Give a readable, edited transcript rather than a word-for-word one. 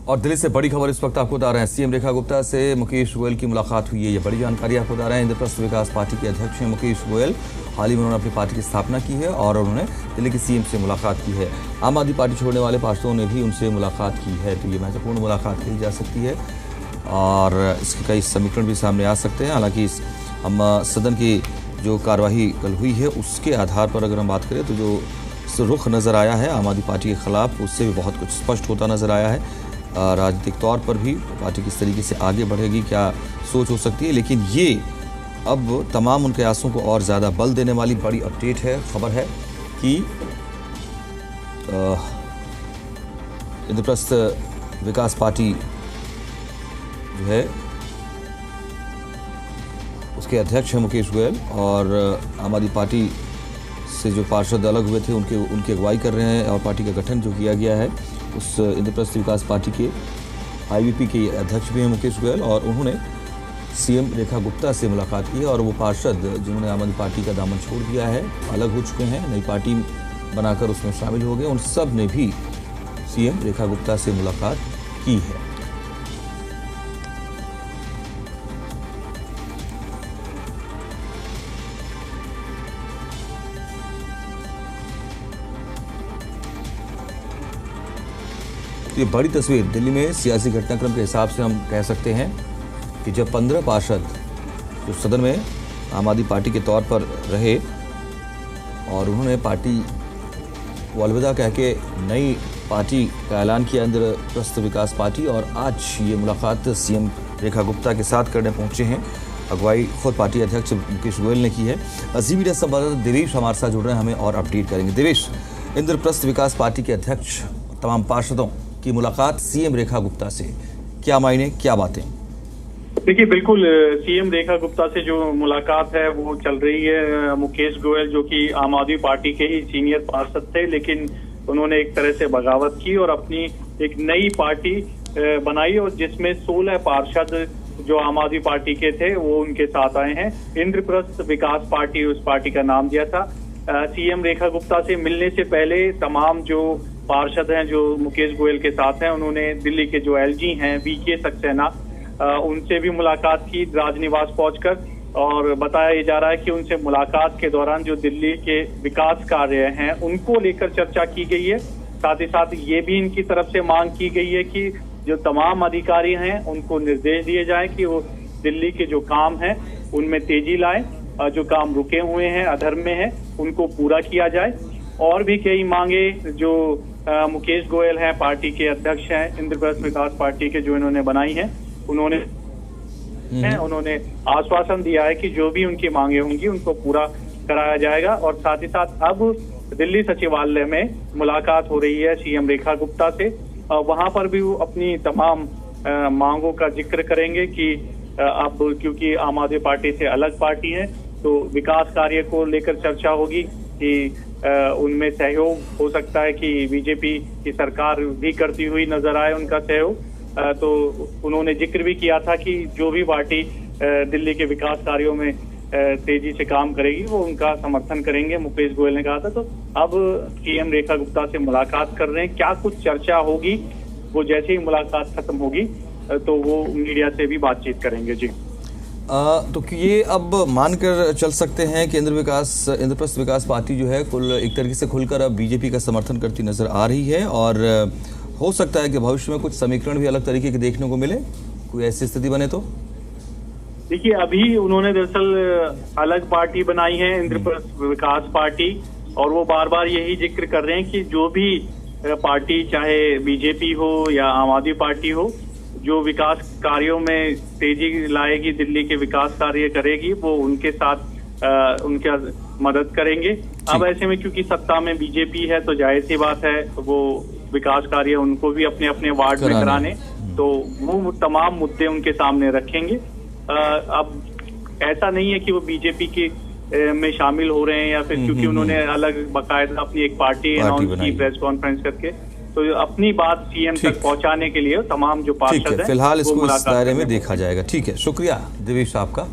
और दिल्ली से बड़ी खबर इस वक्त आपको बता रहे हैं। सीएम रेखा गुप्ता से मुकेश गोयल की मुलाकात हुई है। ये बड़ी जानकारी आपको बता रहे हैं। इंद्रप्रस्थ विकास पार्टी के अध्यक्ष हैं मुकेश गोयल। हाल ही में उन्होंने अपनी पार्टी की स्थापना की है और उन्होंने दिल्ली के सीएम से मुलाकात की है। आम आदमी पार्टी छोड़ने वाले पार्षदों ने भी उनसे मुलाकात की है, तो ये महत्वपूर्ण मुलाकात कही जा सकती है और इसके कई समीकरण भी सामने आ सकते हैं। हालांकि हम सदन की जो कार्यवाही कल हुई है उसके आधार पर अगर हम बात करें तो जो रुख नज़र आया है आम आदमी पार्टी के खिलाफ, उससे भी बहुत कुछ स्पष्ट होता नज़र आया है। राजनीतिक तौर पर भी पार्टी किस तरीके से आगे बढ़ेगी, क्या सोच हो सकती है, लेकिन ये अब तमाम उनके आंसुओं को और ज़्यादा बल देने वाली बड़ी अपडेट है, खबर है कि इंद्रप्रस्थ विकास पार्टी जो है उसके अध्यक्ष हैं मुकेश गोयल और आम आदमी पार्टी से जो पार्षद अलग हुए थे उनकी अगुवाई कर रहे हैं और पार्टी का गठन जो किया गया है उस इंद्रप्रस्थ विकास पार्टी के आईवीपी के अध्यक्ष भी हैं मुकेश गोयल और उन्होंने सीएम रेखा गुप्ता से मुलाकात की है और वो पार्षद जिन्होंने आम आदमी पार्टी का दामन छोड़ दिया है, अलग हो चुके हैं, नई पार्टी बनाकर उसमें शामिल हो गए, उन सब ने भी सीएम रेखा गुप्ता से मुलाकात की है। ये बड़ी तस्वीर दिल्ली में सियासी घटनाक्रम के हिसाब से हम कह सकते हैं कि जब 15 पार्षद जो सदन में आम आदमी पार्टी के तौर पर रहे और उन्होंने पार्टी को अलविदा कह के नई पार्टी का ऐलान किया, इंद्रप्रस्थ विकास पार्टी, और आज ये मुलाकात सीएम रेखा गुप्ता के साथ करने पहुंचे हैं। अगुवाई खुद पार्टी अध्यक्ष मुकेश गोयल ने की है। जी मीडिया संवाददाता देवेश हमारे साथ जुड़ रहे हैं, हमें और अपडेट करेंगे। देवेश, इंद्रप्रस्थ विकास पार्टी के अध्यक्ष तमाम पार्षदों की मुलाकात सीएम रेखा गुप्ता से, क्या मायने, क्या बातें? देखिए, बिल्कुल सीएम रेखा गुप्ता से जो मुलाकात है वो चल रही है। मुकेश गोयल जो कि आम आदमी पार्टी के ही सीनियर पार्षद थे, लेकिन उन्होंने एक तरह से बगावत की और अपनी एक नई पार्टी बनाई और जिसमें 16 पार्षद जो आम आदमी पार्टी के थे वो उनके साथ आए हैं। इंद्रप्रस्थ विकास पार्टी उस पार्टी का नाम दिया था। सीएम रेखा गुप्ता से मिलने से पहले तमाम जो पार्षद हैं जो मुकेश गोयल के साथ हैं, उन्होंने दिल्ली के जो एलजी हैं वीके सक्सेना, उनसे भी मुलाकात की राजनिवास पहुंचकर, और बताया जा रहा है कि उनसे मुलाकात के दौरान जो दिल्ली के विकास कार्य हैं उनको लेकर चर्चा की गई है। साथ ही साथ ये भी इनकी तरफ से मांग की गई है कि जो तमाम अधिकारी हैं उनको निर्देश दिए जाए कि वो दिल्ली के जो काम हैं उनमें तेजी लाएं, जो काम रुके हुए हैं, अधर में है, उनको पूरा किया जाए। और भी कई मांगे जो मुकेश गोयल हैं, पार्टी के अध्यक्ष हैं इंद्रप्रस्थ विकास पार्टी के, जो इन्होंने बनाई हैं, उन्होंने आश्वासन दिया है कि जो भी उनकी मांगे होंगी उनको पूरा कराया जाएगा। और साथ ही साथ अब दिल्ली सचिवालय में मुलाकात हो रही है सीएम रेखा गुप्ता से, वहां पर भी वो अपनी तमाम मांगों का जिक्र करेंगे कि अब क्योंकि आम आदमी पार्टी से अलग पार्टी है तो विकास कार्य को लेकर चर्चा होगी कि उनमें सहयोग हो सकता है कि बीजेपी की सरकार भी करती हुई नजर आए उनका सहयोग। तो उन्होंने जिक्र भी किया था कि जो भी पार्टी दिल्ली के विकास कार्यों में तेजी से काम करेगी वो उनका समर्थन करेंगे, मुकेश गोयल ने कहा था। तो अब सीएम रेखा गुप्ता से मुलाकात कर रहे हैं, क्या कुछ चर्चा होगी वो जैसे ही मुलाकात खत्म होगी तो वो मीडिया से भी बातचीत करेंगे। जी तो ये अब मानकर चल सकते हैं कि इंद्रप्रस्थ विकास पार्टी जो है कुल एक तरीके से खुलकर अब बीजेपी का समर्थन करती नजर आ रही है और हो सकता है कि भविष्य में कुछ समीकरण भी अलग तरीके के देखने को मिले, कोई ऐसी स्थिति बने तो? देखिए, अभी उन्होंने दरअसल अलग पार्टी बनाई है इंद्रप्रस्थ विकास पार्टी, और वो बार बार यही जिक्र कर रहे हैं कि जो भी पार्टी, चाहे बीजेपी हो या आम आदमी पार्टी हो, जो विकास कार्यों में तेजी लाएगी, दिल्ली के विकास कार्य करेगी, वो उनके साथ उनका मदद करेंगे। अब ऐसे में क्योंकि सत्ता में बीजेपी है तो जाहिर सी बात है वो विकास कार्य उनको भी अपने अपने वार्ड में कराने, तो वो तमाम मुद्दे उनके सामने रखेंगे। अब ऐसा नहीं है कि वो बीजेपी के में शामिल हो रहे हैं या फिर क्योंकि उन्होंने अलग बाकायदा अपनी एक पार्टी अनाउंस की प्रेस कॉन्फ्रेंस करके, तो अपनी बात सीएम तक पहुंचाने के लिए तमाम जो पार्षद हैं फिलहाल इसको इस दायरे में देखा जाएगा। ठीक है, शुक्रिया देवेश आपका।